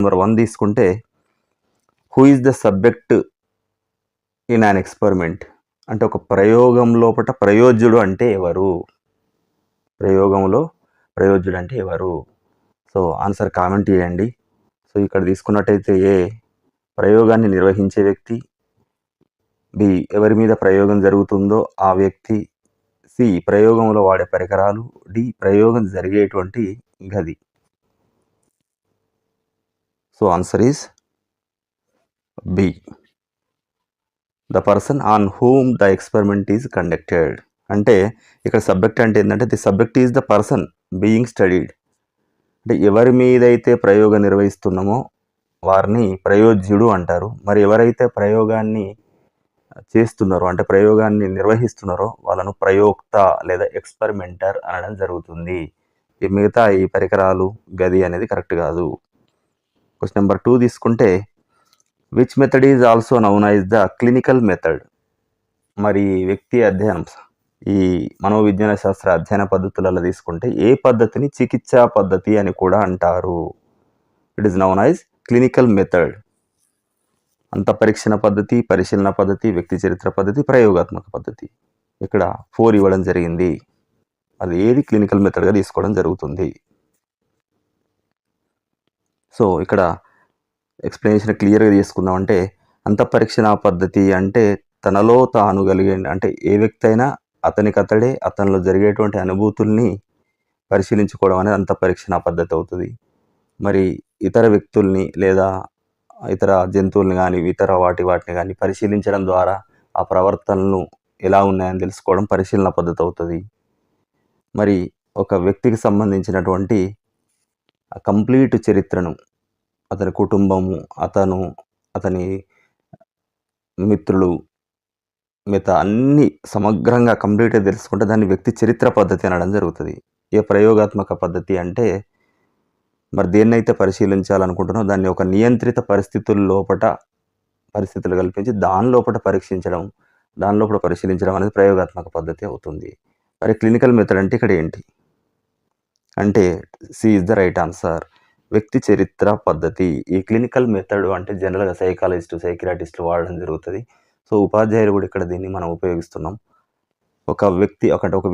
Number 1 తీసుకుంటే who is the subject in an experiment అంటే ఒక ప్రయోగం లోపట ప్రయోజ్యుడు అంటే ఎవరు? ప్రయోగంలో ప్రయోజ్యుడు అంటే ఎవరు? సో ఆన్సర్ కామెంట్ చేయండి. సో ఇక్కడ తీసుకున్నట్టయితే ఏ ప్రయోగాన్ని నిర్వహించే వ్యక్తి, బి ఎవరి మీద ప్రయోగం జరుగుతుందో ఆ వ్యక్తి, సి ప్రయోగంలో వాడే పరికరాలు, డి ప్రయోగం జరిగేటువంటి గది. So answer is B, the person on whom the experiment is conducted. అంటే ఇక్కడ సబ్జెక్ట్ అంటే ఏంటంటే the subject is the person being studied. అంటే ఎవరి మీదైతే ప్రయోగం నిర్వహిస్తున్నామో వారిని ప్రయోజ్యుడు అంటారు. మరి ఎవరైతే ప్రయోగాన్ని చేస్తున్నారో అంటే ప్రయోగాన్ని నిర్వహిస్తున్నారో వాళ్ళను ప్రయోక్త లేదా ఎక్స్పెరిమెంటర్ అనడం జరుగుతుంది. ఈ మిగతా ఈ పరికరాలు గది అనేది కరెక్ట్ కాదు. క్వశ్చన్ నెంబర్ 2 తీసుకుంటే which method is also noun as the clinical method. మరి వ్యక్తి అధ్యయనం ఈ మనోవిజ్ఞాన శాస్త్ర అధ్యయన పద్ధతులలో తీసుకుంటే ఏ పద్ధతిని చికిత్సా పద్ధతి అని కూడా అంటారు? It is known as clinical method. అంతఃపరీక్షణ పద్ధతి, పరిశీలన పద్ధతి, వ్యక్తి చరిత్ర పద్ధతి, ప్రయోగాత్మక పద్ధతి. ఇక్కడ 4 ఇవ్వడం జరిగింది. అది ఏది క్లినికల్ మెథడ్గా తీసుకోవడం జరుగుతుంది. సో ఇక్కడ ఎక్స్ప్లెనేషన్ క్లియర్గా తీసుకుందామంటే అంతఃపరీక్షణ పద్ధతి అంటే తనలో తాను కలిగే అంటే ఏ వ్యక్తి అయినా అతనికతడే అతనిలో జరిగేటువంటి అనుభూతుల్ని పరిశీలించుకోవడం అనేది అంతఃపరీక్షణ పద్ధతి అవుతుంది. మరి ఇతర వ్యక్తుల్ని లేదా ఇతర జంతువుల్ని కానీ ఇతర వాటిని కానీ పరిశీలించడం ద్వారా ఆ ప్రవర్తనలు ఎలా ఉన్నాయని తెలుసుకోవడం పరిశీలన పద్ధతి అవుతుంది. మరి ఒక వ్యక్తికి సంబంధించినటువంటి కంప్లీట్ చరిత్రను, అతని కుటుంబము, అతని మిత్రులు, మిగతా అన్ని సమగ్రంగా కంప్లీట్గా తెలుసుకుంటే దాన్ని వ్యక్తి చరిత్ర పద్ధతి అనడం జరుగుతుంది. ఏ ప్రయోగాత్మక పద్ధతి అంటే మరి దేన్నైతే పరిశీలించాలనుకుంటున్నామో దాన్ని ఒక నియంత్రిత పరిస్థితులు కల్పించి దాని లోపల పరీక్షించడం, దాని లోపల పరిశీలించడం అనేది ప్రయోగాత్మక పద్ధతి అవుతుంది. మరి క్లినికల్ మెథడ్ అంటే ఇక్కడ ఏంటి అంటే C is the right answer, వ్యక్తి చరిత్ర పద్ధతి. ఈ క్లినికల్ మెథడ్ అంటే జనరల్గా సైకియాట్రిస్టులు వాడడం జరుగుతుంది. సో ఉపాధ్యాయులు కూడా ఇక్కడ దీన్ని మనం ఉపయోగిస్తున్నాం. ఒక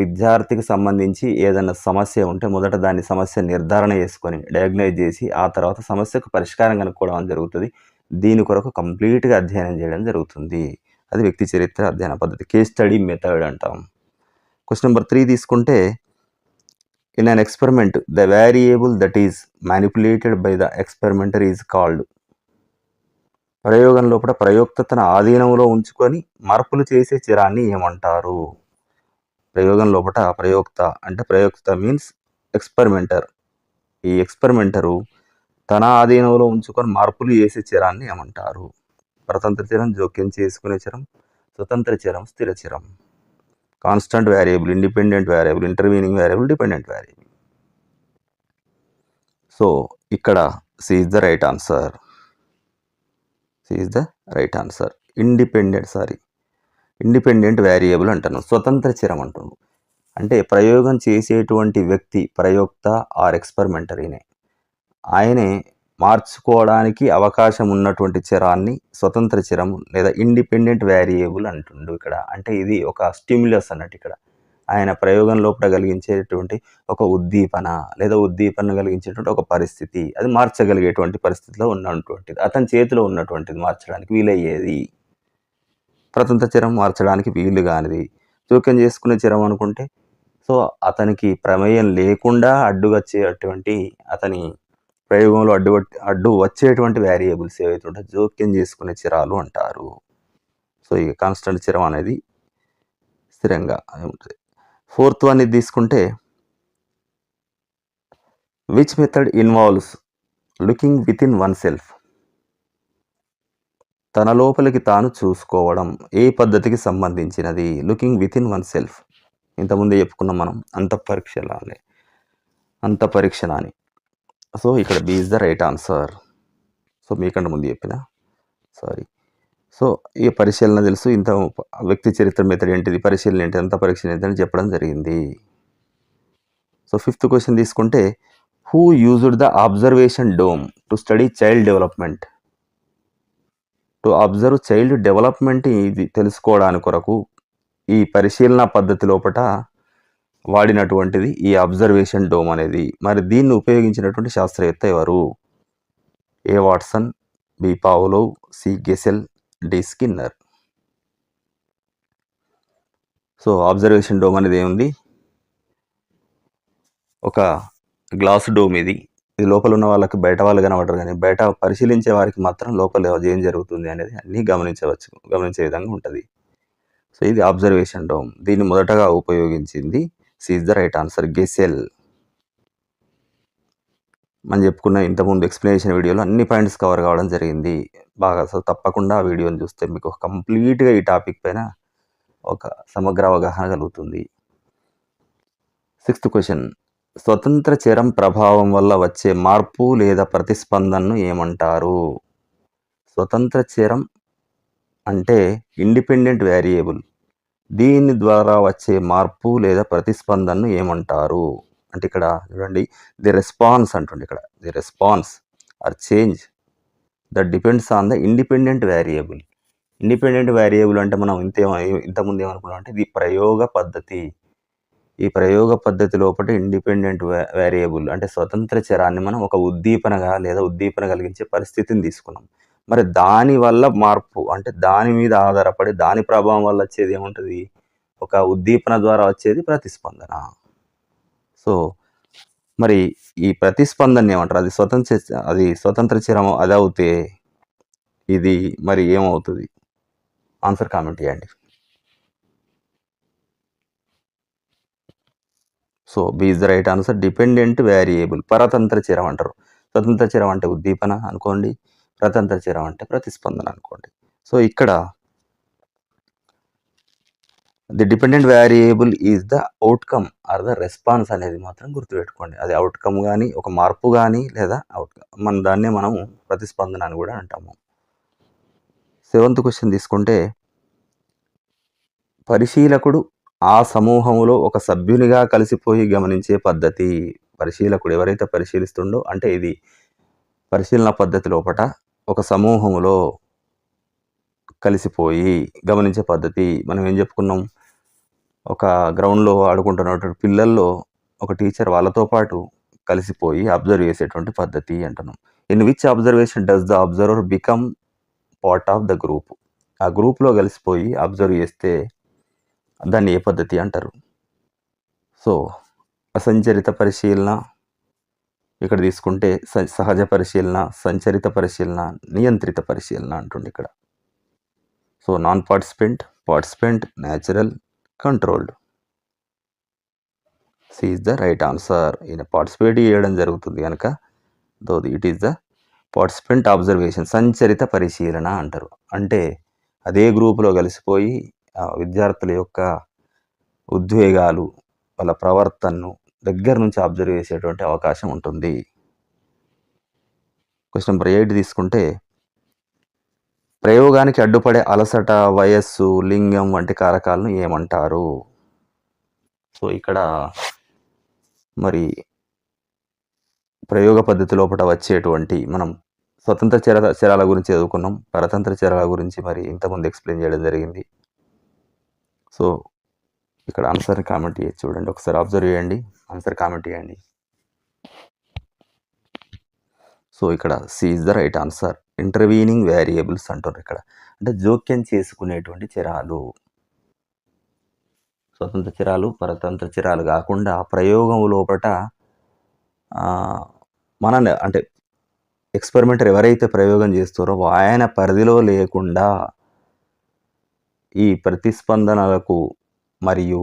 విద్యార్థికి సంబంధించి ఏదైనా సమస్య ఉంటే మొదట దాని సమస్య నిర్ధారణ చేసుకొని డయాగ్నైజ్ చేసి ఆ తర్వాత సమస్యకు పరిష్కారం కనుక్కోవడం జరుగుతుంది. దీని కొరకు కంప్లీట్గా అధ్యయనం చేయడం జరుగుతుంది. అది వ్యక్తి చరిత్ర అధ్యయన పద్ధతి, కేస్ స్టడీ మెథడ్ అంటాం. క్వశ్చన్ నెంబర్ 3 తీసుకుంటే in an experiment the variable that is manipulated by the experimenter is called. ప్రయోగం లోపల ప్రయోక్తను ఆధీనంలో ఉంచుకొని మార్పులు చేసే చిరాన్ని ఏమంటారు? ప్రయోగం లోపల ప్రయోక్త మీన్స్ ఎక్స్పెరిమెంటర్. ఈ ఎక్స్పెరిమెంటరు తన ఆధీనంలో ఉంచుకొని మార్పులు చేసే చిరాన్ని ఏమంటారు? పరతంత్ర చిరం, జోక్యం చేసుకునే చిరం, స్వతంత్ర చిరం, స్థిర చిరం. Constant variable, independent variable, intervening variable, dependent variable. So ఇక్కడ C is the right answer. Independent variable అంటాను, స్వతంత్ర చిరం అంటున్నాను. అంటే ప్రయోగం చేసేటువంటి వ్యక్తి ప్రయోక్త ఆర్ ఎక్స్పెరిమెంటరీనే, ఆయనే మార్చుకోవడానికి అవకాశం ఉన్నటువంటి చిరాన్ని స్వతంత్ర చిరం లేదా ఇండిపెండెంట్ వేరియబుల్ అంటుండు ఇక్కడ. అంటే ఇది ఒక స్టిమ్యులస్ అన్నట్టు. ఇక్కడ ఆయన ప్రయోగం లోపల కలిగించేటువంటి ఒక ఉద్దీపన లేదా ఉద్దీపన కలిగించేటువంటి ఒక పరిస్థితి, అది మార్చగలిగేటువంటి పరిస్థితిలో ఉన్నటువంటిది, అతని చేతిలో ఉన్నటువంటిది, మార్చడానికి వీలయ్యేది. స్వతంత్ర చిరం మార్చడానికి వీలు కానిది. జోక్యం చేసుకునే చిరం అనుకుంటే సో అతనికి ప్రమేయం లేకుండా అడ్డువచ్చేటువంటి అతని ప్రయోగంలో అడ్డు వచ్చేటువంటి వేరియబుల్స్ ఏవైతే ఉంటాయో జోక్యం చేసుకునే చిరాలు అంటారు. సో ఈ కాన్స్టెంట్ చిరం అనేది స్థిరంగా ఉంటుంది. 4th వన్ ఇది తీసుకుంటే which method involves looking within oneself. తన లోపలికి తాను చూసుకోవడం ఏ పద్ధతికి సంబంధించినది? Looking within oneself. ఇంతకుముందే చెప్పుకున్నాం మనం అంతఃపరీక్షణ అని. సో ఇక్కడ B is the right answer. So మీకంటే ముందు సో ఈ పరిశీలన తెలుసు, ఇంత వ్యక్తి చరిత్ర మెథడ్ ఏంటిది, పరిశీలన ఏంటి, అంతఃపరీక్షణ ఏంటి అని చెప్పడం జరిగింది. సో 5th క్వశ్చన్ తీసుకుంటే who used the observation dome to study child development. To observe child development ఇది తెలుసుకోవడానికి కొరకు ఈ పరిశీలన పద్ధతి లోపట వాడినటువంటిది ఈ అబ్జర్వేషన్ డోమ్ అనేది. మరి దీన్ని ఉపయోగించినటువంటి శాస్త్రవేత్త ఎవరు? A Watson, B Pavlov, C Gesell, D Skinner. So observation dome అనేది ఏముంది? ఒక గ్లాస్ డోమ్ ఇది. ఇది లోపల ఉన్న వాళ్ళకి బయట వాళ్ళు కనబడరు, కానీ బయట పరిశీలించే వారికి మాత్రం లోపల ఏం జరుగుతుంది అనేది అన్నీ గమనించే విధంగా ఉంటుంది. సో ఇది అబ్జర్వేషన్ డోమ్. దీన్ని మొదటగా ఉపయోగించింది C is the right answer, Gesell. మనం చెప్పుకున్న ఇంతకుముందు ఎక్స్ప్లెనేషన్ వీడియోలో అన్ని పాయింట్స్ కవర్ కావడం జరిగింది బాగా. సో తప్పకుండా ఆ వీడియోని చూస్తే మీకు కంప్లీట్గా ఈ టాపిక్ పైన ఒక సమగ్ర అవగాహన కలుగుతుంది. 6th క్వశ్చన్, స్వతంత్ర చరం ప్రభావం వల్ల వచ్చే మార్పు లేదా ప్రతిస్పందనను ఏమంటారు? స్వతంత్ర చరం అంటే ఇండిపెండెంట్ వేరియబుల్. దీని ద్వారా వచ్చే మార్పు లేదా ప్రతిస్పందనను ఏమంటారు అంటే ఇక్కడ చూడండి, ది రెస్పాన్స్ అంటుంది. ఇక్కడ the response or change that depends on the independent variable. Independent variable అంటే మనం ఇంతకుముందు ఏమనుకున్నాం అంటే ఇది ప్రయోగ పద్ధతి. ఈ ప్రయోగ పద్ధతి లోపల ఇండిపెండెంట్ వేరియబుల్ అంటే స్వతంత్ర చరాన్ని మనం ఒక ఉద్దీపనగా లేదా ఉద్దీపన కలిగించే పరిస్థితిని తీసుకున్నాం. మరి దాని వల్ల మార్పు అంటే దాని మీద ఆధారపడి దాని ప్రభావం వల్ల వచ్చేది ఏముంటుంది? ఒక ఉద్దీపన ద్వారా వచ్చేది ప్రతిస్పందన. సో మరి ఈ ప్రతిస్పందన ఏమంటారు? అది స్వతంత్ర చరం అది అవుతే ఇది మరి ఏమవుతుంది? ఆన్సర్ కామెంట్ చేయండి. So B is the right answer, dependent variable. పరతంత్ర చరం అంటారు. స్వతంత్ర చరం అంటే ఉద్దీపన అనుకోండి, ప్రతంత్ర చరం అంటే ప్రతిస్పందన అనుకోండి. సో ఇక్కడ the dependent variable is the outcome or the response అనేది మాత్రం గుర్తుపెట్టుకోండి. అది అవుట్కమ్ కానీ ఒక మార్పు కానీ లేదా అవుట్కమ్ దాన్నే మనం ప్రతిస్పందన అని కూడా అంటాము. 7th క్వశ్చన్ తీసుకుంటే, పరిశీలకుడు ఆ సమూహంలో ఒక సభ్యునిగా కలిసిపోయి గమనించే పద్ధతి. పరిశీలకుడు ఎవరైతే పరిశీలిస్తుండో అంటే ఇది పరిశీలన పద్ధతి లోపట ఒక సమూహంలో కలిసిపోయి గమనించే పద్ధతి. మనం ఏం చెప్పుకున్నాం? ఒక గ్రౌండ్లో ఆడుకుంటున్నటువంటి పిల్లల్లో ఒక టీచర్ వాళ్ళతో పాటు కలిసిపోయి అబ్జర్వ్ చేసేటువంటి పద్ధతి అంటున్నాం. In which observation does the observer become part of the group. ఆ గ్రూప్లో కలిసిపోయి అబ్జర్వ్ చేస్తే దాన్ని ఏ పద్ధతి అంటారు? సో అసంచరిత పరిశీలన, ఇక్కడ తీసుకుంటే సహజ పరిశీలన, సంచరిత పరిశీలన, నియంత్రిత పరిశీలన అంటుంది ఇక్కడ. So non participant, participant, natural, controlled. C is the right answer. ఈయన పార్టిసిపేట్ చేయడం జరుగుతుంది కనుక it is the participant observation. సంచరిత పరిశీలన అంటారు. అంటే అదే గ్రూపులో కలిసిపోయి విద్యార్థుల యొక్క ఉద్వేగాలు వాళ్ళ ప్రవర్తనను దగ్గర నుంచి అబ్జర్వ్ చేసేటువంటి అవకాశం ఉంటుంది. క్వశ్చన్ నెంబర్ 8 తీసుకుంటే, ప్రయోగానికి అడ్డుపడే అలసట, వయస్సు, లింగం వంటి కారకాలను ఏమంటారు? సో ఇక్కడ మరి ప్రయోగ పద్ధతి లోపల వచ్చేటువంటి మనం స్వతంత్ర చరాల గురించి చదువుకున్నాం, పరతంత్ర చరాల గురించి మరి ఇంతకుముందు ఎక్స్ప్లెయిన్ చేయడం జరిగింది. సో ఇక్కడ ఆన్సర్ కామెంట్ చేసి చూడండి, ఒకసారి అబ్జర్వ్ చేయండి, ఆన్సర్ కామెంట్ చేయండి. సో ఇక్కడ C is the right answer. Intervening variables అంటారు ఇక్కడ, అంటే జోక్యం చేసుకునేటువంటి చరాలు. స్వతంత్ర చరాలు, పరతంత్ర చరాలు కాకుండా ప్రయోగం లోపల అంటే ఎక్స్పెరిమెంటర్ ఎవరైతే ప్రయోగం చేస్తారో ఆయన పరిధిలో లేకుండా ఈ ప్రతిస్పందనలకు మరియు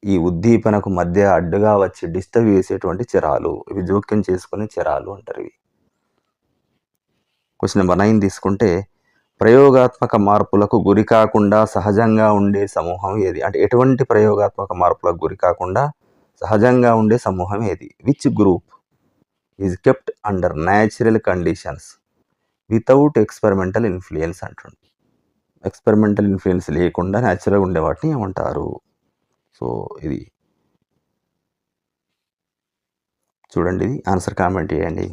ఈ ఉద్దీపనకు మధ్య అడ్డుగా వచ్చి డిస్టర్బ్ చేసేటువంటి చరాలు, ఇవి జోక్యం చేసుకునే చరాలు అంటారు ఇవి. క్వశ్చన్ నెంబర్ 9 తీసుకుంటే, ప్రయోగాత్మక మార్పులకు గురి కాకుండా సహజంగా ఉండే సమూహం ఏది? అంటే ఎటువంటి ప్రయోగాత్మక మార్పులకు గురి కాకుండా సహజంగా ఉండే సమూహం ఏది? Which group is kept under natural conditions without experimental influence అంటుంది. ఎక్స్పెరిమెంటల్ ఇన్ఫ్లుయెన్స్ లేకుండా న్యాచురల్గా ఉండే వాటిని ఏమంటారు? సో ఇది చూడండి, ఇది ఆన్సర్ కామెంట్ చేయండి.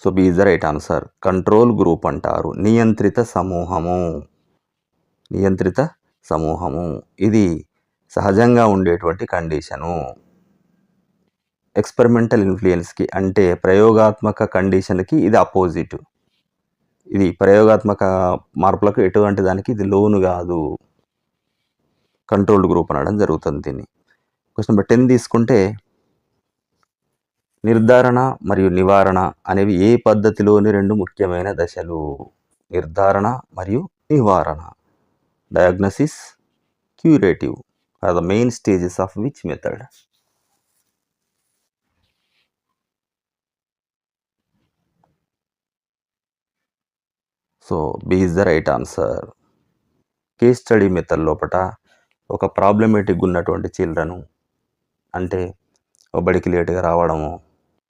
So B is the right answer. Control group అంటారు నియంత్రిత సమూహము. ఇది సహజంగా ఉండేటువంటి కండిషను. ఎక్స్పెరిమెంటల్ ఇన్ఫ్లుయెన్స్కి అంటే ప్రయోగాత్మక కండిషన్కి ఇది అపోజిట్. ఇది ప్రయోగాత్మక మార్పులకు ఎటువంటి దానికి ఇది లోను కాదు. కంట్రోల్డ్ గ్రూప్ అనడం జరుగుతుంది దీన్ని. క్వశ్చన్ నెంబర్ 10 తీసుకుంటే, నిర్ధారణ మరియు నివారణ అనేవి ఏ పద్ధతిలోని రెండు ముఖ్యమైన దశలు? నిర్ధారణ మరియు నివారణ. Diagnosis, curative are the main stages of which method? So B is the right answer. Case study method లోపల ఒక ప్రాబ్లమేటిక్ ఉన్నటువంటి చిల్డ్రను, అంటే బడికి లేటుగా రావడము,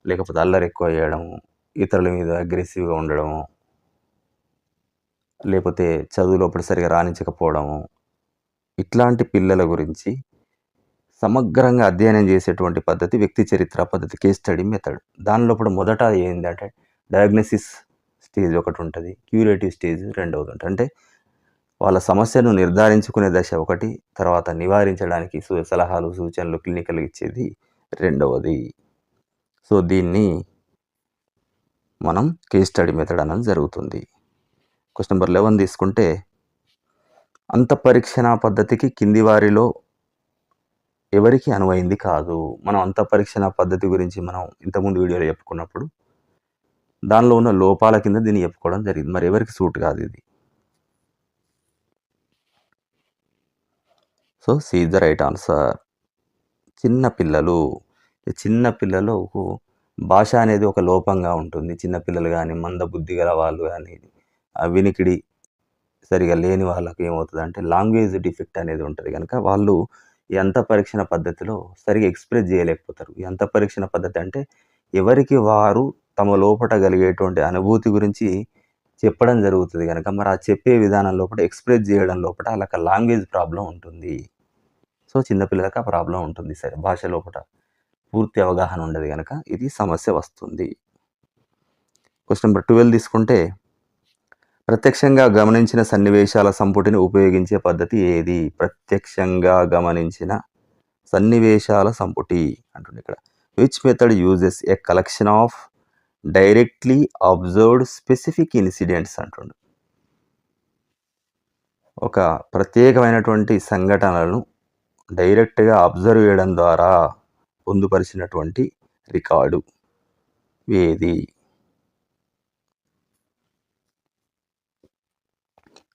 లేకపోతే అల్లరి ఎక్కువ చేయడము, ఇతరుల మీద అగ్రెసివ్గా ఉండడము, లేకపోతే చదువు లోపల సరిగా రాణించకపోవడము, ఇట్లాంటి పిల్లల గురించి సమగ్రంగా అధ్యయనం చేసేటువంటి పద్ధతి వ్యక్తి చరిత్ర పద్ధతి, కేస్ స్టడీ మెథడ్. దాని లోపల మొదట ఏంటంటే డయాగ్నోసిస్ స్టేజ్ ఒకటి ఉంటుంది, క్యూరేటివ్ స్టేజ్ రెండవది ఉంటుంది. అంటే వాళ్ళ సమస్యను నిర్ధారించుకునే దశ ఒకటి, తర్వాత నివారించడానికి సలహాలు సూచనలు క్లినికల్ ఇచ్చేది రెండవది. సో దీన్ని మనం కేస్ స్టడీ మెథడ్ అనేది జరుగుతుంది. క్వశ్చన్ నెంబర్ 11 తీసుకుంటే, అంతఃపరీక్షణ పద్ధతికి కింది వారిలో ఎవరికి అనువైంది కాదు? మనం అంతఃపరీక్షణ పద్ధతి గురించి మనం ఇంతకుముందు వీడియోలో చెప్పుకున్నప్పుడు దానిలో ఉన్న లోపాల కింద దీన్ని చెప్పుకోవడం జరిగింది. మరి ఎవరికి సూట్ కాదు ఇది? So C is the right answer. చిన్నపిల్లలకు భాష అనేది ఒక లోపంగా ఉంటుంది. చిన్నపిల్లలు కానీ, మందబుద్ధి గల వాళ్ళు కానీ, వినికిడి సరిగా లేని వాళ్ళకి ఏమవుతుందంటే లాంగ్వేజ్ డిఫెక్ట్ అనేది ఉంటుంది. కనుక వాళ్ళు ఈ అంతఃపరీక్షణ పద్ధతిలో సరిగా ఎక్స్ప్రెస్ చేయలేకపోతారు. ఈ అంతఃపరీక్షణ పద్ధతి అంటే ఎవరికి వారు తమ లోపట కలిగేటువంటి అనుభూతి గురించి చెప్పడం జరుగుతుంది. కనుక మరి ఆ చెప్పే విధానం లోపల ఎక్స్ప్రెస్ చేయడం లోపల వాళ్ళకి లాంగ్వేజ్ ప్రాబ్లం ఉంటుంది. సో చిన్నపిల్లలకు ఆ ప్రాబ్లం ఉంటుంది. సరే, భాష లోపల పూర్తి అవగాహన ఉండదు కనుక ఇది సమస్య వస్తుంది. క్వశ్చన్ నెంబర్ 12 తీసుకుంటే, ప్రత్యక్షంగా గమనించిన సన్నివేశాల సంపుటిని ఉపయోగించే పద్ధతి ఏది? ప్రత్యక్షంగా గమనించిన సన్నివేశాల సంపుటి అంటుంది ఇక్కడ. Which method uses a collection of directly observed specific incidents అంటుండు. ఒక ప్రత్యేకమైనటువంటి సంఘటనలను డైరెక్ట్గా అబ్జర్వ్ చేయడం ద్వారా పొందుపరిచినటువంటి రికార్డు ఏది?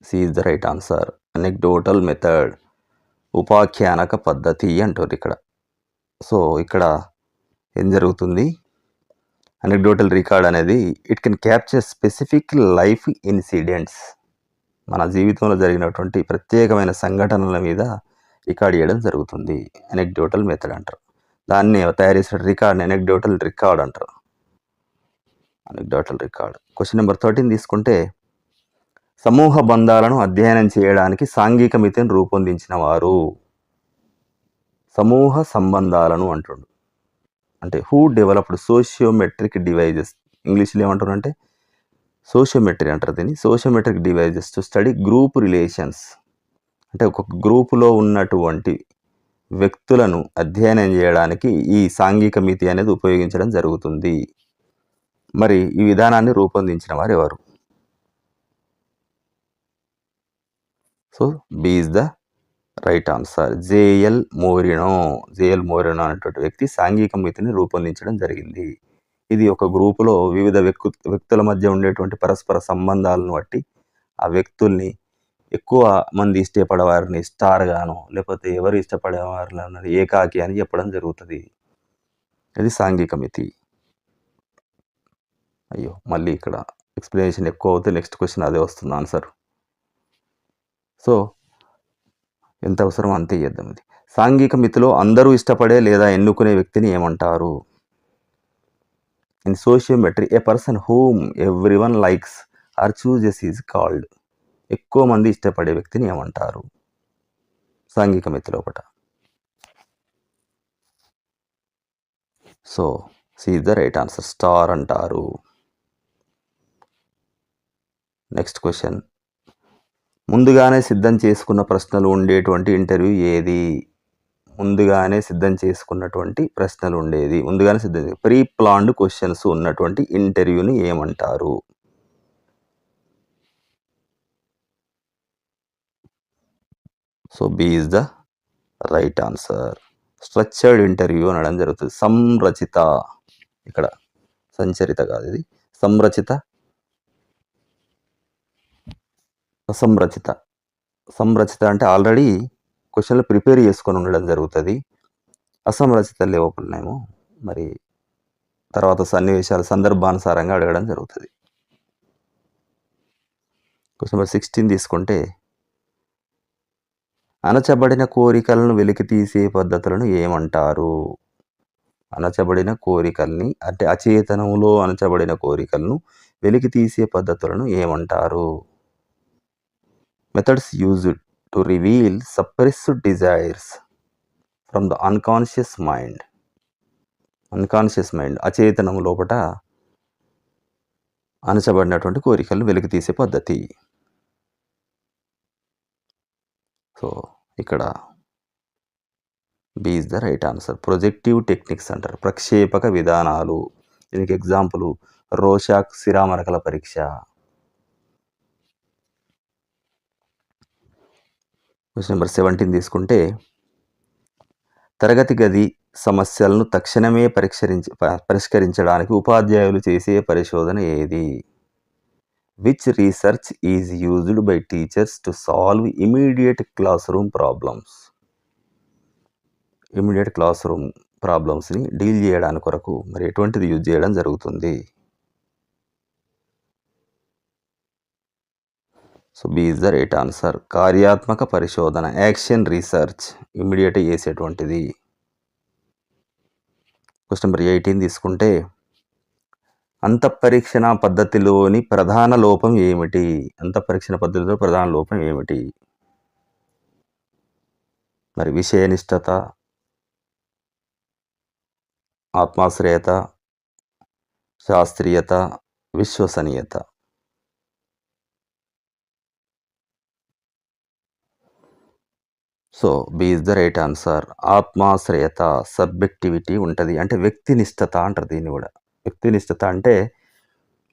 C is the right answer. Anecdotal method, ఉపాఖ్యానక పద్ధతి అంటారు ఇక్కడ. సో ఇక్కడ ఏం జరుగుతుంది? అనెక్డోటల్ రికార్డ్ అనేది it can capture specific life incidents, మన జీవితంలో జరిగినటువంటి ప్రత్యేకమైన సంఘటనల మీద రికార్డ్ చేయడం జరుగుతుంది. అనెక్డోటల్ మెథడ్ అంటారు. దాన్ని తయారు చేసిన రికార్డ్ అనెక్డోటల్ రికార్డ్ అంటారు. Anecdotal record. క్వశ్చన్ నెంబర్ 13 తీసుకుంటే, సమూహ బంధాలను అధ్యయనం చేయడానికి సాంఘిక మితిని రూపొందించిన వారు? సమూహ సంబంధాలను అంటుండు. అంటే హూ డెవలప్డ్ సోషియోమెట్రిక్ డివైజెస్, ఇంగ్లీష్లో ఏమంటారు అంటే సోషియోమెట్రీ అంటారు దీన్ని. Sociometric devices to study group relations, అంటే ఒక గ్రూపులో ఉన్నటువంటి వ్యక్తులను అధ్యయనం చేయడానికి ఈ సాంఘిక మితి అనేది ఉపయోగించడం జరుగుతుంది. మరి ఈ విధానాన్ని రూపొందించిన వారు ఎవరు? So B is the right answer. JL Moreno అనేటువంటి వ్యక్తి సాంఘిక మితిని రూపొందించడం జరిగింది. ఇది ఒక గ్రూపులో వివిధ వ్యక్తుల మధ్య ఉండేటువంటి పరస్పర సంబంధాలను బట్టి ఆ వ్యక్తుల్ని ఎక్కువ మంది ఇష్టపడేవారిని స్టార్ గాను, లేకపోతే ఎవరు ఇష్టపడేవారిని ఏకాకి అని చెప్పడం జరుగుతుంది. ఇది సాంఘిక మితి. అయ్యో, మళ్ళీ ఇక్కడ ఎక్స్ప్లెనేషన్ ఎక్కువ అవుతే నెక్స్ట్ క్వశ్చన్ అదే వస్తుంది ఆన్సర్. సో ఎంత అవసరం అంతే చేద్దాం. ఇది సాంఘిక మితిలో అందరూ ఇష్టపడే లేదా ఎన్నుకునే వ్యక్తిని ఏమంటారు? In sociometry a person whom everyone likes or chooses is called. ఎక్కువ మంది ఇష్టపడే వ్యక్తిని ఏమంటారు సాంఘిక మితి లోపల? So C is the right answer, star అంటారు. నెక్స్ట్ క్వశ్చన్, ముందుగానే సిద్ధం చేసుకున్న ప్రశ్నలు ఉండేటువంటి ఇంటర్వ్యూ ఏది? ముందుగానే సిద్ధం చేసుకున్నటువంటి ప్రశ్నలు ఉండేది, ముందుగానే సిద్ధం ప్రీ ప్లాన్డ్ క్వశ్చన్స్ ఉన్నటువంటి ఇంటర్వ్యూని ఏమంటారు? So B is the right answer. Structured interview అనడం జరుగుతుంది. సంరచిత, ఇక్కడ సంచరిత కాదు, ఇది సంరచిత, అసంరచిత. సంరచిత అంటే ఆల్రెడీ క్వశ్చన్లు ప్రిపేర్ చేసుకొని ఉండడం జరుగుతుంది. అసంరచిత లేవకునేమో మరి తర్వాత సన్నివేశాలు సందర్భానుసారంగా అడగడం జరుగుతుంది. క్వశ్చన్ నెంబర్ 16 తీసుకుంటే, అణచబడిన కోరికలను వెలికి తీసే పద్ధతులను ఏమంటారు? అణచబడిన కోరికల్ని అంటే అచేతనంలో అణచబడిన కోరికలను వెలికి తీసే పద్ధతులను ఏమంటారు? Methods used to reveal suppressed desires from the unconscious mind. Unconscious mind, అచేతనం లోపట అణచబడినటువంటి కోరికలను వెలికి తీసే పద్ధతి. సో ఇక్కడ B is the right answer. Projective techniques అంటారు, ప్రక్షేపక విధానాలు. దీనికి ఎగ్జాంపుల్ రోషాక్ సిరామరకల పరీక్ష. క్వశ్చన్ నెంబర్ 17 తీసుకుంటే, తరగతి గది సమస్యలను తక్షణమే పరిష్కరించడానికి ఉపాధ్యాయులు చేసే పరిశోధన ఏది? Which research is used by teachers to solve immediate classroom problems? Immediate classroom ప్రాబ్లమ్స్ని డీల్ చేయడానికి కొరకు మరి ఎటువంటిది యూజ్ చేయడం జరుగుతుంది? So B is the right answer. కార్యాత్మక పరిశోధన, యాక్షన్ రీసెర్చ్, ఇమీడియట్ చేసేటువంటిది. క్వశ్చన్ నెంబర్ 18 తీసుకుంటే, అంతఃపరీక్షణ పద్ధతిలోని ప్రధాన లోపం ఏమిటి? అంతఃపరీక్షణ పద్ధతిలో ప్రధాన లోపం ఏమిటి? మరి విషయనిష్టత, ఆత్మాశ్రయత, శాస్త్రీయత, విశ్వసనీయత. So B is the right answer. ఆత్మాశ్రయత, సబ్జెక్టివిటీ ఉంటుంది, అంటే వ్యక్తినిష్టత అంటారు దీన్ని కూడా. వ్యక్తినిష్టత అంటే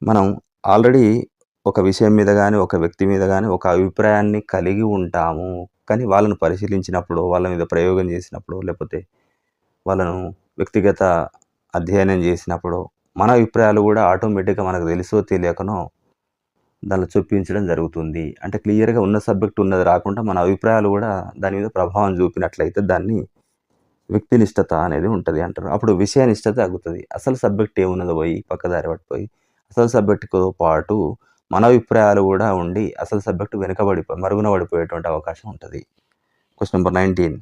మనం ఆల్రెడీ ఒక విషయం మీద కానీ ఒక వ్యక్తి మీద కానీ ఒక అభిప్రాయాన్ని కలిగి ఉంటాము, కానీ వాళ్ళను పరిశీలించినప్పుడు, వాళ్ళ మీద ప్రయోగం చేసినప్పుడు, లేకపోతే వాళ్ళను వ్యక్తిగత అధ్యయనం చేసినప్పుడు మన అభిప్రాయాలు కూడా ఆటోమేటిక్గా మనకు తెలుసో తెలియకనో దానిలో చొప్పించడం జరుగుతుంది. అంటే క్లియర్గా ఉన్న సబ్జెక్ట్ ఉన్నది రాకుండా మన అభిప్రాయాలు కూడా దాని మీద ప్రభావం చూపినట్లయితే దాన్ని వ్యక్తినిష్టత అనేది ఉంటుంది అంటారు. అప్పుడు విషయనిష్టత తగ్గుతుంది. అసలు సబ్జెక్ట్ ఏమున్నదో పోయి పక్కదారి పట్టిపోయి అసలు సబ్జెక్టుతో పాటు మన అభిప్రాయాలు కూడా ఉండి అసలు సబ్జెక్టు మరుగున పడిపోయేటువంటి అవకాశం ఉంటుంది. క్వశ్చన్ నెంబర్ 19,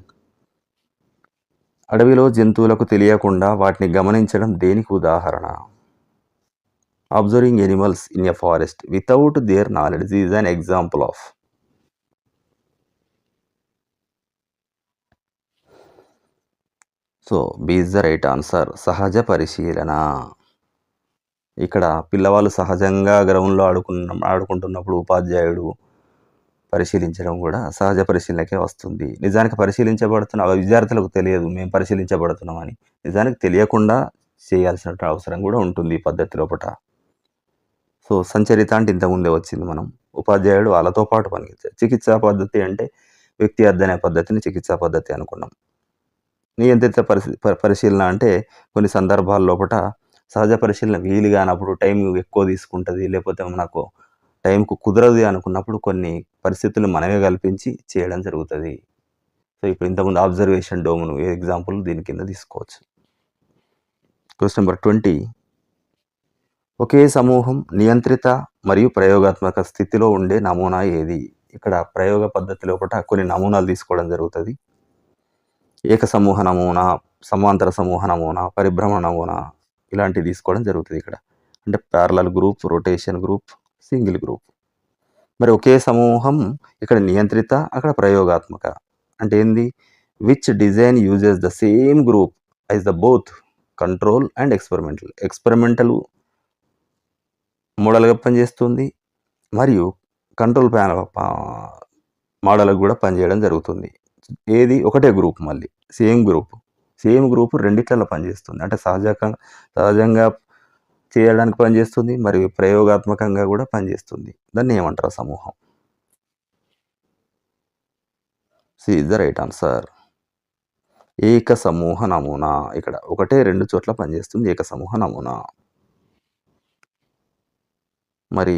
అడవిలో జంతువులకు తెలియకుండా వాటిని గమనించడం దేనికి ఉదాహరణ? Observing animals in a forest without their knowledge is an example of. So B is the right answer. సహజ పరిశీలన. ఇక్కడ పిల్లవాళ్ళు సహజంగా గ్రౌండ్లో ఆడుకుంటున్నప్పుడు ఉపాధ్యాయుడు పరిశీలించడం కూడా సహజ పరిశీలనకే వస్తుంది. నిజానికి పరిశీలించబడుతున్న విద్యార్థులకు తెలియదు మేము పరిశీలించబడుతున్నామని. నిజానికి తెలియకుండా చేయాల్సిన అవసరం కూడా ఉంటుంది ఈ పద్ధతి లోపట. సో సంచరిత అంటే ఇంతకుముందే వచ్చింది, మనం ఉపాధ్యాయుడు వాళ్ళతో పాటు పనిచేస్తారు. చికిత్సా పద్ధతి అంటే వ్యక్తి అధ్యయన పద్ధతిని చికిత్సా పద్ధతి అనుకున్నాం. నియంత్రిత పరిశీలన అంటే కొన్ని సందర్భాల లోపట సహజ పరిశీలన వీలు కానప్పుడు, టైం ఎక్కువ తీసుకుంటుంది, లేకపోతే మనకు టైంకు కుదరదు అనుకున్నప్పుడు కొన్ని పరిస్థితులు మనమే కల్పించి చేయడం జరుగుతుంది. సో ఇప్పుడు ఇంతకుముందు అబ్జర్వేషన్ డోమును ఎగ్జాంపుల్ దీని కింద తీసుకోవచ్చు. క్వశ్చన్ నెంబర్ 20, ఒకే సమూహం నియంత్రిత మరియు ప్రయోగాత్మక స్థితిలో ఉండే నమూనా ఏది? ఇక్కడ ప్రయోగ పద్ధతి లోపల కొన్ని నమూనాలు తీసుకోవడం జరుగుతుంది. ఏక సమూహ నమూనా, సమాంతర సమూహ నమూనా, పరిభ్రమణ నమూనా, ఇలాంటివి తీసుకోవడం జరుగుతుంది ఇక్కడ. అంటే parallel group, rotation group, single group. మరి ఒకే సమూహం ఇక్కడ నియంత్రిత, అక్కడ ప్రయోగాత్మక. అంటే ఏంది? Which design uses the same group as the both control and experimental. Experimental మోడల్గా పనిచేస్తుంది మరియు కంట్రోల్ మోడల్గా కూడా పనిచేయడం జరుగుతుంది. ఏది ఒకటే గ్రూప్, మళ్ళీ సేమ్ గ్రూప్ రెండిట్లలో పనిచేస్తుంది. అంటే సహజంగా చేయడానికి పనిచేస్తుంది మరియు ప్రయోగాత్మకంగా కూడా పనిచేస్తుంది. దాన్ని ఏమంటారు? సమూహం. C is the right answer. ఏక సమూహ నమూనా. ఇక్కడ ఒకటే రెండు చోట్ల పనిచేస్తుంది ఏక సమూహ నమూనా. మరి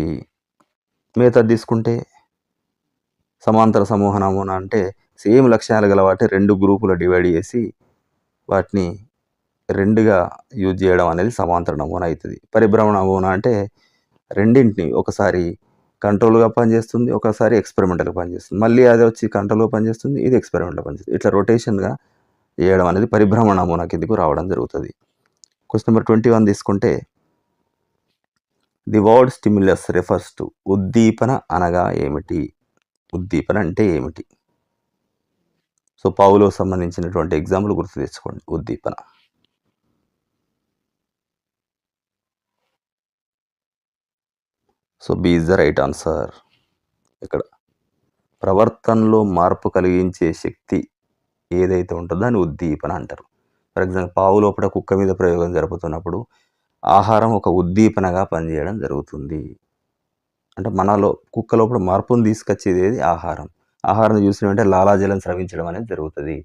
మిగతా తీసుకుంటే సమాంతర సమూహ నమూనా అంటే సేమ్ లక్ష్యాలు గల వాటి 2 గ్రూపులు డివైడ్ చేసి వాటిని 2గా యూజ్ చేయడం అనేది సమాంతర నమూనా అవుతుంది. పరిభ్రమణ నమూనా అంటే రెండింటిని ఒకసారి కంట్రోల్గా పనిచేస్తుంది, ఒకసారి ఎక్స్పెరిమెంటల్గా పనిచేస్తుంది, మళ్ళీ అది వచ్చి కంట్రోల్గా పనిచేస్తుంది, ఇది ఎక్స్పెరిమెంట్లో పనిచేస్తుంది. ఇట్లా రొటేషన్గా చేయడం అనేది పరిభ్రమణ నమూనా కిందకు రావడం జరుగుతుంది. క్వశ్చన్ నెంబర్ 21 తీసుకుంటే the word stimulus refers to. ఉద్దీపన అనగా ఏమిటి? ఉద్దీపన అంటే ఏమిటి? సో పావులో సంబంధించినటువంటి ఎగ్జాంపుల్ గుర్తు తెచ్చుకోండి. ఉద్దీపన. So B is the right answer. ఇక్కడ ప్రవర్తనలో మార్పు కలిగించే శక్తి ఏదైతే ఉంటుందో దాన్ని ఉద్దీపన అంటారు. ఫర్ ఎగ్జాంపుల్ పావు లోపల కుక్క మీద ప్రయోగం జరుపుతున్నప్పుడు ఆహారం ఒక ఉద్దీపనగా పనిచేయడం జరుగుతుంది. అంటే మనలో కుక్క లోపల మార్పును తీసుకొచ్చేది ఏది? ఆహారం. ఆహారం చూసిన వెంటనే లాలాజలం స్రవించడం అనేది జరుగుతుంది.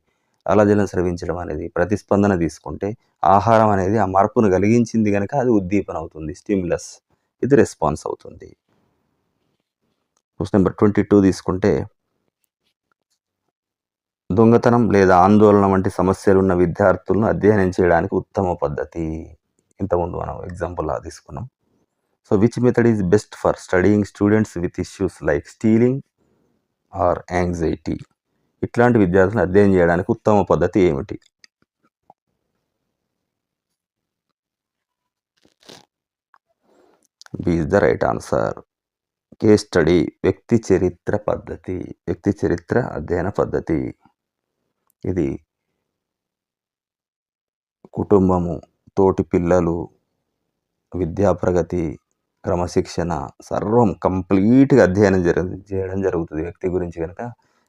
లాలాజలం స్రవించడం అనేది ప్రతిస్పందన తీసుకుంటే ఆహారం అనేది ఆ మార్పును కలిగించింది కనుక అది ఉద్దీపన అవుతుంది, స్టిమ్యులస్. ఇది రెస్పాన్స్ అవుతుంది. క్వశ్చన్ నెంబర్ 22 తీసుకుంటే దొంగతనం లేదా ఆందోళన వంటి సమస్యలు ఉన్న విద్యార్థులను అధ్యయనం చేయడానికి ఉత్తమ పద్ధతి. ఇంతకుముందు మనం ఎగ్జాంపుల్ లా తీసుకున్నాం. So which method is best for studying students with issues like stealing or anxiety? ఇట్లాంటి విద్యార్థులను అధ్యయనం చేయడానికి ఉత్తమ పద్ధతి ఏమిటి? B is the right answer. Case study, వ్యక్తి చరిత్ర పద్ధతి, వ్యక్తి చరిత్ర అధ్యయన పద్ధతి. ఇది కుటుంబము, తోటి పిల్లలు, విద్యా ప్రగతి, క్రమశిక్షణ సర్వం కంప్లీట్గా అధ్యయనం చేయడం జరుగుతుంది వ్యక్తి గురించి కనుక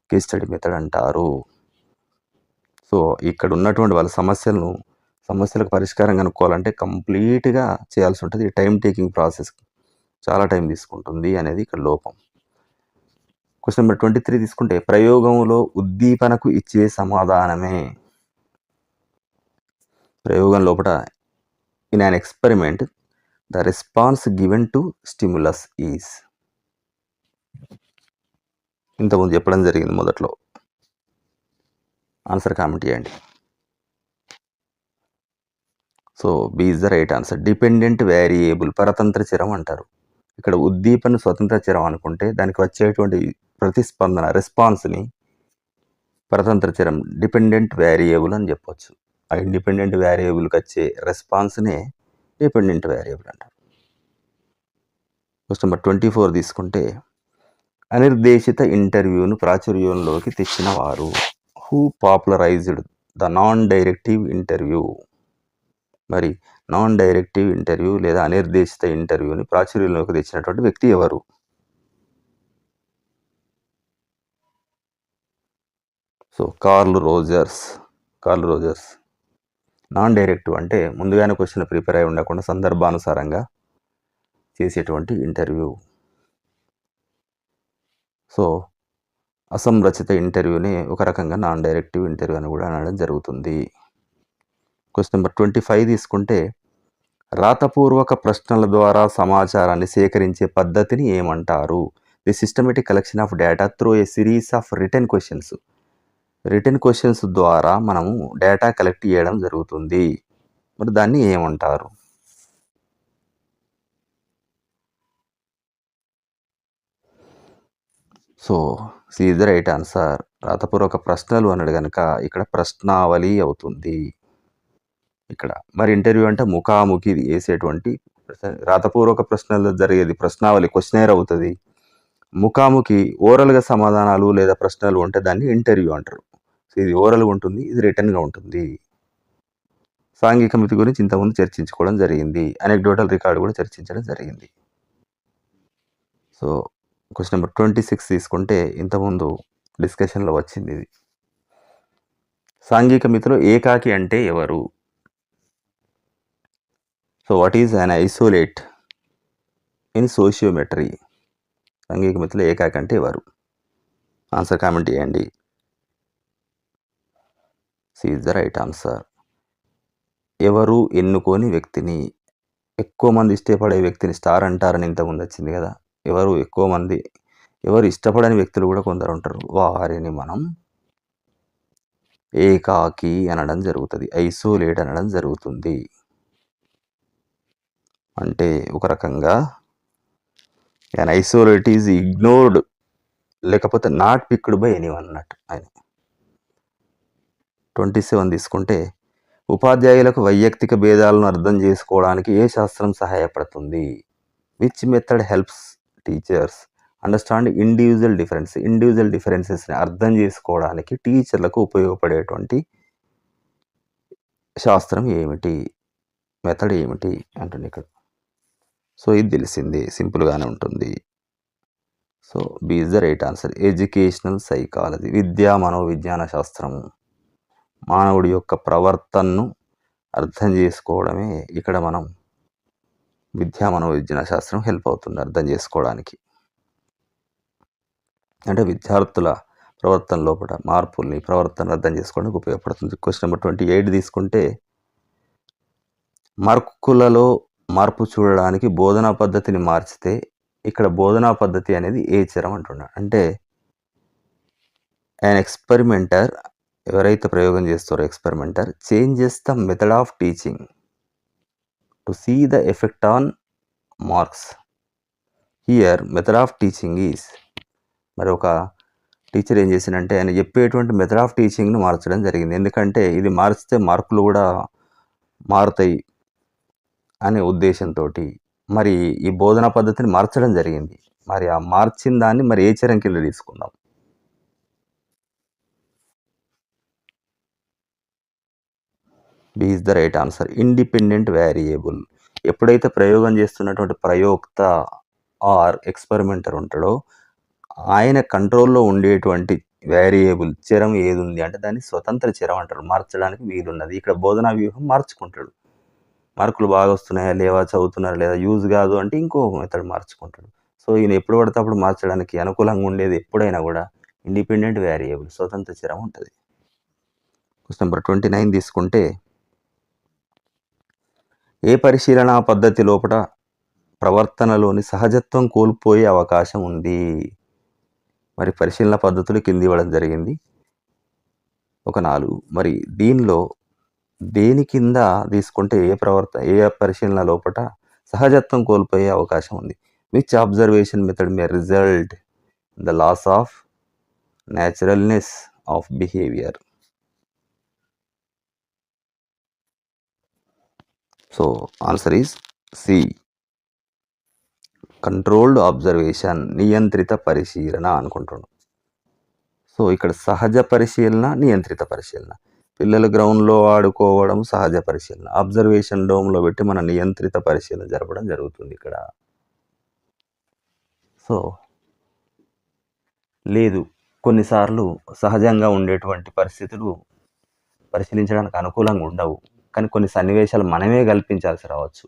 కేస్ స్టడీ మెథడ్ అంటారు. సో ఇక్కడ ఉన్నటువంటి వాళ్ళ సమస్యలకు పరిష్కారం కనుక్కోవాలంటే కంప్లీట్గా చేయాల్సి ఉంటుంది. టైం టేకింగ్ ప్రాసెస్, చాలా టైం తీసుకుంటుంది అనేది ఇక్కడ లోపం. క్వశ్చన్ నెంబర్ 23 తీసుకుంటే ప్రయోగంలో ఉద్దీపనకు ఇచ్చే సమాధానమే. ప్రయోగం లోపల in an experiment the response given to stimulus is. ఇంతకుముందు చెప్పడం జరిగింది మొదట్లో. ఆన్సర్ కామెంట్ చేయండి. So B is the right answer. Dependent variable, పరతంత్ర చరం అంటారు. ఇక్కడ ఉద్దీపన స్వతంత్ర చరం అనుకుంటే దానికి వచ్చేటువంటి ప్రతిస్పందన రెస్పాన్స్ని పరతంత్ర చరం డిపెండెంట్ వేరియబుల్ అని చెప్పొచ్చు. ఆ ఇండిపెండెంట్ వేరియబుల్కి వచ్చే రెస్పాన్స్నే డిపెండెంట్ వేరియబుల్ అంటారు. క్వశ్చన్ నెంబర్ 24 తీసుకుంటే అనిర్దేశిత ఇంటర్వ్యూను ప్రాచుర్యంలోకి తెచ్చిన వారు. Who popularised the non directive interview? మరి నాన్ డైరెక్టివ్ ఇంటర్వ్యూ లేదా అనిర్దేశిత ఇంటర్వ్యూని ప్రాచుర్యంలోకి తెచ్చినటువంటి వ్యక్తి ఎవరు? So curl Rogers. Non directive అంటే ముందుగానే క్వశ్చన్ ప్రిపేర్ అయి ఉండకుండా సందర్భానుసారంగా చేసేటువంటి ఇంటర్వ్యూ. సో అసంరచిత ఇంటర్వ్యూని ఒక రకంగా నాన్ డైరెక్టివ్ ఇంటర్వ్యూ అని కూడా అనడం జరుగుతుంది. క్వశ్చన్ నెంబర్ 25 తీసుకుంటే రాతపూర్వక ప్రశ్నల ద్వారా సమాచారాన్ని సేకరించే పద్ధతిని ఏమంటారు? The systematic collection of data through a series of written questions. Written questions ద్వారా మనము డేటా కలెక్ట్ చేయడం జరుగుతుంది. మరి దాన్ని ఏమంటారు? So C is the right answer. రాతపూర్వక ప్రశ్నలు అన్నాడు కనుక ఇక్కడ ప్రశ్నావళి అవుతుంది. ఇక్కడ మరి ఇంటర్వ్యూ అంటే ముఖాముఖి వేసేటువంటి రాతపూర్వక ప్రశ్నలు జరిగేది ప్రశ్నావళి, క్వశ్చనర్ అవుతుంది. ముఖాముఖి ఓరల్గా సమాధానాలు లేదా ప్రశ్నలు ఉంటే దాన్ని ఇంటర్వ్యూ అంటారు. సో ఇది ఓరల్గా ఉంటుంది, ఇది రిటర్న్గా ఉంటుంది. సాంఘిక మితి గురించి ఇంతకుముందు చర్చించుకోవడం జరిగింది. అనెక్డోటల్ రికార్డ్ కూడా చర్చించడం జరిగింది. సో క్వశ్చన్ నెంబర్ 26 తీసుకుంటే ఇంతకుముందు డిస్కషన్లో వచ్చింది ఇది. సాంఘిక మితిలో ఏకాకి అంటే ఎవరు? So what is an isolate in sociometry? సాంఘిక మితిలో ఏకాకి అంటే ఎవరు? ఆన్సర్ కామెంట్ చేయండి. C is the right answer. ఎవరు ఎన్నుకోని వ్యక్తిని, ఎక్కువ మంది ఇష్టపడే వ్యక్తిని స్టార్ అంటారని ఇంతకుముందు వచ్చింది కదా. ఎవరు ఇష్టపడని వ్యక్తులు కూడా కొందరు ఉంటారు, వారిని మనం ఏకాకి అనడం జరుగుతుంది, ఐసోలేట్ అనడం జరుగుతుంది. అంటే ఒక రకంగా an isolate ఈజ్ ఇగ్నోర్డ్, లేకపోతే నాట్ పిక్డ్ బై ఎనీవన్ అన్నట్టు ఆయన. 27 తీసుకుంటే ఉపాధ్యాయులకు వైయక్తిక భేదాలను అర్థం చేసుకోవడానికి ఏ శాస్త్రం సహాయపడుతుంది? Which method helps teachers understand individual డిఫరెన్సెస్ని అర్థం చేసుకోవడానికి టీచర్లకు ఉపయోగపడేటువంటి శాస్త్రం ఏమిటి, మెథడ్ ఏమిటి అంటుంది ఇక్కడ. సో ఇది తెలిసింది, సింపుల్గానే ఉంటుంది. So B is the right answer. Educational psychology, విద్యా మనోవిజ్ఞాన శాస్త్రము. మానవుడి యొక్క ప్రవర్తనను అర్థం చేసుకోవడమే ఇక్కడ మనం విద్యా మనోవిజ్ఞాన శాస్త్రం హెల్ప్ అవుతుంది అర్థం చేసుకోవడానికి. అంటే విద్యార్థుల ప్రవర్తన లోపల మార్పుల్ని, ప్రవర్తన అర్థం చేసుకోవడానికి ఉపయోగపడుతుంది. క్వశ్చన్ నెంబర్ 28 తీసుకుంటే మార్కులలో మార్పు చూడడానికి బోధనా పద్ధతిని మార్చితే, ఇక్కడ బోధనా పద్ధతి అనేది ఏ చరం అంటున్నాడు. అంటే an ఎక్స్పెరిమెంటర్, ఎవరైతే ప్రయోగం చేస్తారో experimenter changes the method of teaching to see the effect on marks. Here method of teaching is, మరి ఒక టీచర్ ఏం చేసిందంటే ఆయన చెప్పేటువంటి మెథడ్ ఆఫ్ టీచింగ్ను మార్చడం జరిగింది. ఎందుకంటే ఇది మార్చితే మార్కులు కూడా మారుతాయి అనే ఉద్దేశంతో మరి ఈ బోధనా పద్ధతిని మార్చడం జరిగింది. మరి ఆ మార్చిన దాన్ని మరి ఏ చరం కింద తీసుకుందాం? B is the right answer. Independent variable. ఎప్పుడైతే ప్రయోగం చేస్తున్నటువంటి ప్రయోక్త ఆర్ ఎక్స్పెరిమెంటర్ ఉంటాడో ఆయన కంట్రోల్లో ఉండేటువంటి వేరియబుల్ చరం ఏది ఉంది అంటే దాన్ని స్వతంత్ర చరం అంటారు, మార్చడానికి వీలున్నది. ఇక్కడ బోధనా వ్యూహం మార్చుకుంటాడు, మార్కులు బాగా వస్తున్నాయా లేవా, చదువుతున్నారా లేదా, యూజ్ కాదు అంటే ఇంకో మెథడ్ మార్చుకుంటాడు. సో ఈయన ఎప్పుడు పడితే అప్పుడు మార్చడానికి అనుకూలంగా ఉండేది ఎప్పుడైనా కూడా ఇండిపెండెంట్ వేరియబుల్, స్వతంత్ర చరం ఉంటుంది. క్వశ్చన్ నెంబర్ 29 తీసుకుంటే ఏ పరిశీలన పద్ధతి లోపల ప్రవర్తనలోని సహజత్వం కోల్పోయే అవకాశం ఉంది? మరి పరిశీలన పద్ధతులు కింది ఇవ్వడం జరిగింది ఒక 4. మరి దీనిలో దేని కింద తీసుకుంటే ఏ పరిశీలన లోపల సహజత్వం కోల్పోయే అవకాశం ఉంది? Which observation method may result the loss of naturalness of behaviour? So answer is C, controlled observation, నియంత్రిత పరిశీలన అనుకుంటున్నాం. సో ఇక్కడ సహజ పరిశీలన, నియంత్రిత పరిశీలన. పిల్లలు గ్రౌండ్లో ఆడుకోవడం సహజ పరిశీలన, అబ్జర్వేషన్ డోమ్లో పెట్టి మన నియంత్రిత పరిశీలన జరపడం జరుగుతుంది ఇక్కడ. సో లేదు, కొన్నిసార్లు సహజంగా ఉండేటువంటి పరిస్థితులు పరిశీలించడానికి అనుకూలంగా ఉండవు, కానీ కొన్ని సన్నివేశాలు మనమే కల్పించాల్సి రావచ్చు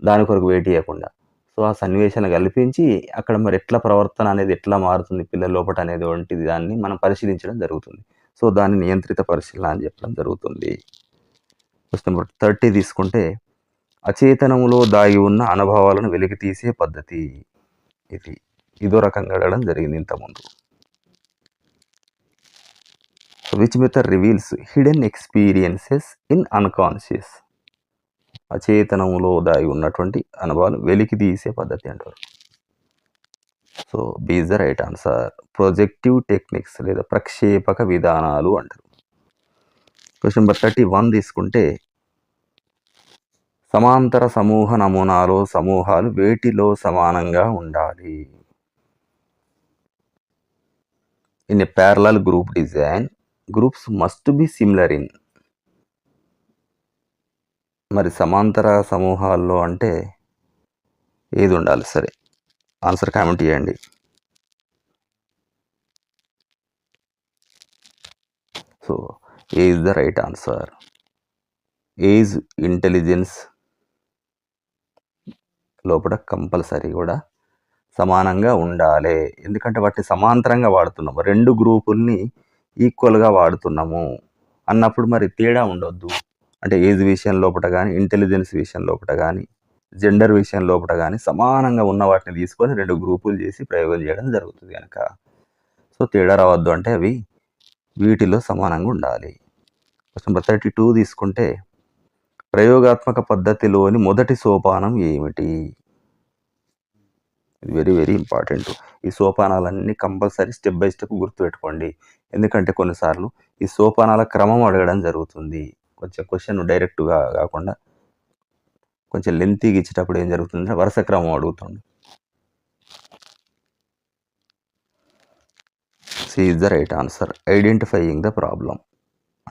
దాని కొరకు వెయిట్ చేయకుండా. సో ఆ సన్నివేశాన్ని కల్పించి అక్కడ మరి ఎట్లా ప్రవర్తన అనేది ఎట్లా మారుతుంది పిల్లల లోపల అనేది వంటిది దాన్ని మనం పరిశీలించడం జరుగుతుంది. సో దాన్ని నియంత్రిత పరిశీలన అని చెప్పడం జరుగుతుంది. క్వశ్చన్ నెంబర్ 30 తీసుకుంటే అచేతనంలో దాగి ఉన్న అనుభవాలను వెలికి తీసే పద్ధతి ఇదో రకంగా అడగడం జరిగింది ఇంతకుముందు. Which method reveals hidden experiences in unconscious? అచేతనంలో దాగి ఉన్నటువంటి అనుభవాలు వెలికి తీసే పద్ధతి అంటారు. So B is the right answer. Projective techniques లేదా ప్రక్షేపక విధానాలు అంటారు. క్వశ్చన్ నెంబర్ 31 తీసుకుంటే సమాంతర సమూహ నమూనాలో సమూహాలు వేటిలో సమానంగా ఉండాలి? In a parallel group design groups must be similar in మరి సమాంతర సమూహాల్లో అంటే ఏది ఉండాలి? సరే, ఆన్సర్ కామెంట్ చేయండి. So A is the right answer. Age intelligence లోపల కంపల్సరీ కూడా సమానంగా ఉండాలి. ఎందుకంటే వాటిని సమాంతరంగా వాడుతున్నాము, 2 గ్రూపుల్ని ఈక్వల్గా వాడుతున్నాము అన్నప్పుడు మరి తేడా ఉండొద్దు. అంటే ఏజ్ విషయం లోపల కానీ, ఇంటెలిజెన్స్ విషయం లోపల కానీ, జెండర్ విషయం లోపల కానీ సమానంగా ఉన్న వాటిని తీసుకొని 2 గ్రూపులు చేసి ప్రయోగం చేయడం జరుగుతుంది కనుక సో తేడా రావద్దు అంటే అవి వీటిలో సమానంగా ఉండాలి. క్వశ్చన్ నెంబర్ 32 తీసుకుంటే ప్రయోగాత్మక పద్ధతిలోని మొదటి సోపానం ఏమిటి? ఇది వెరీ వెరీ ఇంపార్టెంట్. ఈ సోపానాలన్నీ కంపల్సరీ స్టెప్ బై స్టెప్ గుర్తుపెట్టుకోండి. ఎందుకంటే కొన్నిసార్లు ఈ సోపానాల క్రమం అడగడం జరుగుతుంది. కొంచెం క్వశ్చన్ డైరెక్ట్గా కాకుండా కొంచెం లెంతీగా ఇచ్చేటప్పుడు ఏం జరుగుతుందంటే వరుస క్రమం అడుగుతుంది. C is the right answer. Identifying the problem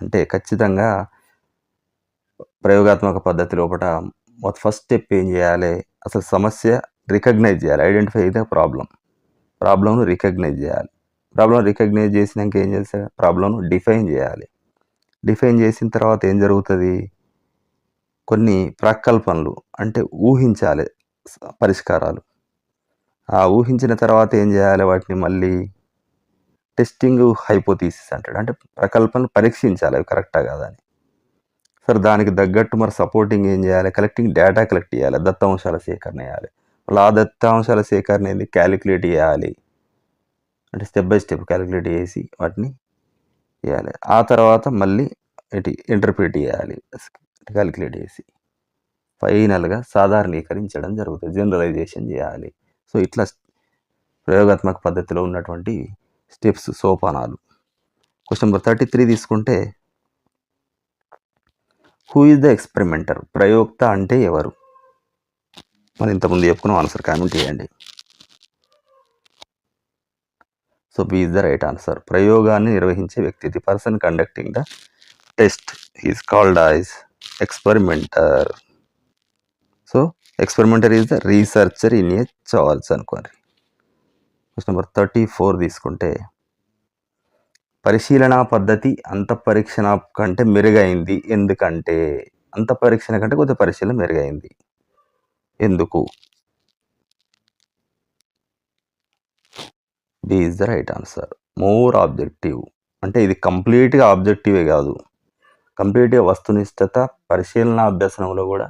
అంటే ఖచ్చితంగా ప్రయోగాత్మక పద్ధతి లోపల ఫస్ట్ స్టెప్ ఏం చేయాలి? అసలు సమస్య రికగ్నైజ్ చేయాలి. ఐడెంటిఫై ద ప్రాబ్లంను రికగ్నైజ్ చేయాలి. ప్రాబ్లం రికగ్నైజ్ చేసినాక ఏం చేస్తారు? ప్రాబ్లంను డిఫైన్ చేయాలి. డిఫైన్ చేసిన తర్వాత ఏం జరుగుతుంది? కొన్ని ప్రకల్పనలు అంటే ఊహించాలి పరిష్కారాలు. ఆ ఊహించిన తర్వాత ఏం చేయాలి? వాటిని మళ్ళీ టెస్టింగ్ హైపోథీసిస్ అంటాడు. అంటే ప్రకల్పనలు పరీక్షించాలి అవి కరెక్టా కాదని. సరే, దానికి తగ్గట్టు మరి సపోర్టింగ్ ఏం చేయాలి? కలెక్టింగ్ డేటా కలెక్ట్ చేయాలి, దత్తాంశాల సేకరణ చేయాలి. మళ్ళీ ఆ దత్తాంశాల సేకరణ ఏంది? క్యాలిక్యులేట్ చేయాలి. అంటే స్టెప్ బై స్టెప్ క్యాలిక్యులేట్ చేసి వాటిని చేయాలి. ఆ తర్వాత మళ్ళీ ఇంటర్ప్రిట్ చేయాలి, క్యాలిక్యులేట్ చేసి ఫైనల్గా సాధారణీకరించడం జరుగుతుంది, జనరలైజేషన్ చేయాలి. సో ఇట్లా ప్రయోగాత్మక పద్ధతిలో ఉన్నటువంటి స్టెప్స్, సోపానాలు. క్వశ్చన్ నెంబర్ 33 తీసుకుంటే హూ ఈజ్ ద ఎక్స్పెరిమెంటర్? ప్రయోక్త అంటే ఎవరు? మనం ఇంతకుముందు చెప్పుకున్నాం, ఆన్సర్ కామెంట్ చేయండి. So B is the right answer. ప్రయోగాన్ని నిర్వహించే వ్యక్తి, the person conducting the test is called as experimenter. So experimenter is the researcher in a charge అనుకోండి. క్వశ్చన్ నెంబర్ 34 తీసుకుంటే పరిశీలన పద్ధతి అంతఃపరీక్షణ కంటే మెరుగైంది ఎందుకంటే? అంతఃపరీక్షణ కంటే కొద్దిగా పరిశీలన మెరుగైంది ఎందుకు? B is the right answer. More objective అంటే ఇది కంప్లీట్గా ఆబ్జెక్టివే కాదు, కంప్లీట్గా వస్తునిష్టత పరిశీలన అభ్యసనంలో కూడా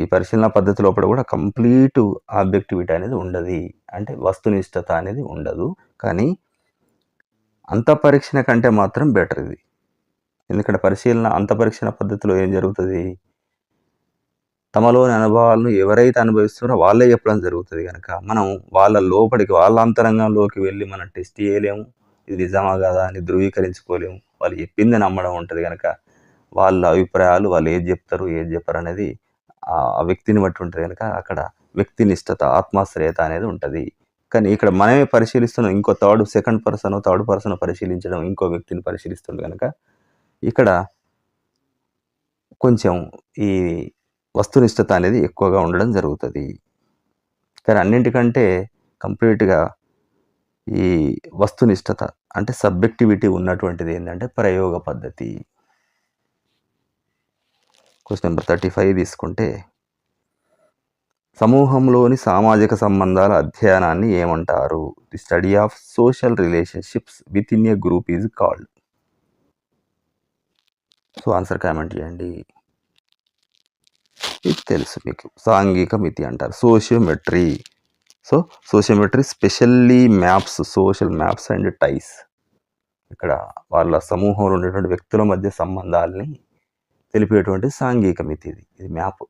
ఈ పరిశీలన పద్ధతి లోపల కూడా కంప్లీట్ ఆబ్జెక్టివిటీ అనేది ఉండదు, అంటే వస్తునిష్టత అనేది ఉండదు. కానీ అంతఃపరీక్షణ కంటే మాత్రం బెటర్ ఇది. ఎందుకంటే అంతఃపరీక్షణ పద్ధతిలో ఏం జరుగుతుంది? తమలోని అనుభవాలను ఎవరైతే అనుభవిస్తున్నారో వాళ్ళే చెప్పడం జరుగుతుంది కనుక మనం వాళ్ళ లోపలికి, వాళ్ళ అంతరంగంలోకి వెళ్ళి మనం టెస్ట్ చేయలేము, ఇది నిజమా కదా అని ధృవీకరించుకోలేము. వాళ్ళు చెప్పింది నమ్మడం ఉంటుంది కనుక వాళ్ళ అభిప్రాయాలు, వాళ్ళు ఏది చెప్తారు ఏది చెప్పరు అనేది ఆ వ్యక్తిని బట్టి ఉంటుంది కనుక అక్కడ వ్యక్తినిష్టత, ఆత్మాశ్రయత అనేది ఉంటుంది. కానీ ఇక్కడ మనమే పరిశీలిస్తున్నాం, ఇంకో సెకండ్ పర్సన్ పరిశీలించడం, ఇంకో వ్యక్తిని పరిశీలిస్తుంది కనుక ఇక్కడ కొంచెం ఈ వస్తునిష్టత అనేది ఎక్కువగా ఉండడం జరుగుతుంది. కానీ అన్నింటికంటే కంప్లీట్గా ఈ వస్తునిష్టత అంటే సబ్జెక్టివిటీ ఉన్నటువంటిది ఏంటంటే ప్రయోగ పద్ధతి. క్వశ్చన్ నెంబర్ 35 తీసుకుంటే సమూహంలోని సామాజిక సంబంధాల అధ్యయనాన్ని ఏమంటారు? The study of social relationships within a group is called. So answer comment చేయండి. ఇది తెలుసు మీకు, సాంఘిక మితి అంటారు, sociometry. So sociometry specially maps, social maps and ties. ఇక్కడ వాళ్ళ సమూహంలో ఉండేటువంటి వ్యక్తుల మధ్య సంబంధాలని తెలిపేటువంటి సాంఘిక మితి ఇది మ్యాప్.